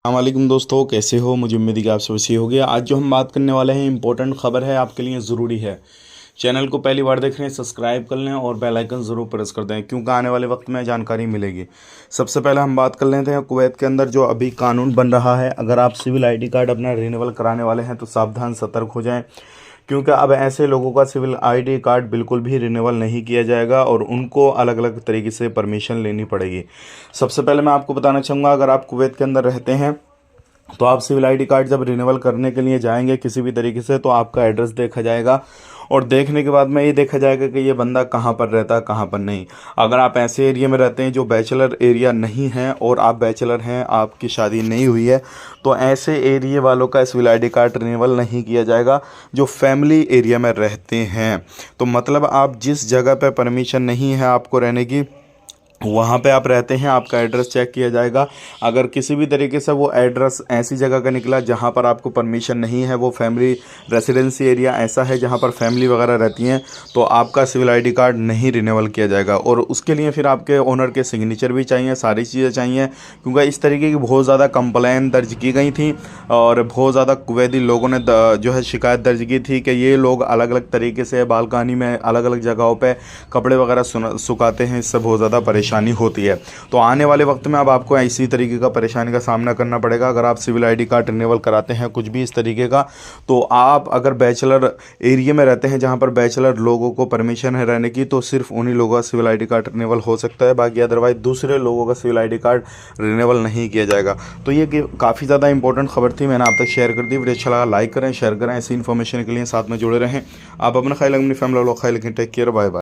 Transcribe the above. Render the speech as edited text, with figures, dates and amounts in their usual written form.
अस्सलामुअलैकुम दोस्तों, कैसे हो? मुझे उम्मीद है कि आप सब अच्छी होगी। आज जो हम बात करने वाले हैं इंपॉर्टेंट खबर है, आपके लिए ज़रूरी है। चैनल को पहली बार देख रहे हैं, सब्सक्राइब कर लें और बेल आइकन ज़रूर प्रेस कर दें, क्योंकि आने वाले वक्त में जानकारी मिलेगी। सबसे पहले हम बात कर लेते हैं कुवैत के अंदर जो अभी कानून बन रहा है। अगर आप सिविल आईडी कार्ड अपना रिन्यूअल कराने वाले हैं तो सावधान सतर्क हो जाएं, क्योंकि अब ऐसे लोगों का सिविल आईडी कार्ड बिल्कुल भी रिन्यूअल नहीं किया जाएगा और उनको अलग अलग तरीके से परमिशन लेनी पड़ेगी। सबसे पहले मैं आपको बताना चाहूँगा, अगर आप कुवैत के अंदर रहते हैं तो आप सिविल आईडी कार्ड जब रिन्यूअल करने के लिए जाएंगे किसी भी तरीके से, तो आपका एड्रेस देखा जाएगा और देखने के बाद में ये देखा जाएगा कि ये बंदा कहाँ पर रहता है, कहाँ पर नहीं। अगर आप ऐसे एरिया में रहते हैं जो बैचलर एरिया नहीं है और आप बैचलर हैं, आपकी शादी नहीं हुई है, तो ऐसे एरिया वालों का सिविल आईडी कार्ड रिन्यूअल नहीं किया जाएगा जो फैमिली एरिया में रहते हैं। तो मतलब आप जिस जगह पर परमिशन नहीं है आपको रहने की, वहाँ पे आप रहते हैं, आपका एड्रेस चेक किया जाएगा। अगर किसी भी तरीके से वो एड्रेस ऐसी जगह का निकला जहाँ पर आपको परमिशन नहीं है, वो फैमिली रेसिडेंसी एरिया ऐसा है जहाँ पर फैमिली वगैरह रहती हैं, तो आपका सिविल आईडी कार्ड नहीं रिन्यूअल किया जाएगा। और उसके लिए फिर आपके ओनर के सिग्नेचर भी चाहिए, सारी चीज़ें चाहिए, क्योंकि इस तरीके की बहुत ज़्यादा कंप्लेन दर्ज की गई थी और बहुत ज़्यादा कुवैती लोगों ने जो है शिकायत दर्ज की थी कि ये लोग अलग अलग तरीके से बालकनी में अलग अलग जगहों पर कपड़े वगैरह सुखाते हैं, इससे बहुत ज़्यादा परेशानी होती है। तो आने वाले वक्त में अब आपको इसी तरीके का परेशानी का सामना करना पड़ेगा। अगर आप सिविल आईडी कार्ड रिन्यूअल कराते हैं कुछ भी इस तरीके का, तो आप अगर बैचलर एरिया में रहते हैं जहां पर बैचलर लोगों को परमिशन है रहने की, तो सिर्फ उन्हीं लोगों का सिविल आईडी कार्ड रिन्यूअल हो सकता है, बाकी अदरवाइज दूसरे लोगों का सिविल आईडी कार्ड रिन्यूअल नहीं किया जाएगा। तो ये काफ़ी ज़्यादा इंपॉर्टेंट खबर थी, मैंने आप तक शेयर कर दी। वीडियो अच्छा लगा लाइक करें, शेयर करें। ऐसी इन्फॉर्मेशन के लिए साथ में जुड़े रहें। आप अपना ख्याल, अपनी फैमिली वालों का ख्याल रखें। Take care, bye bye.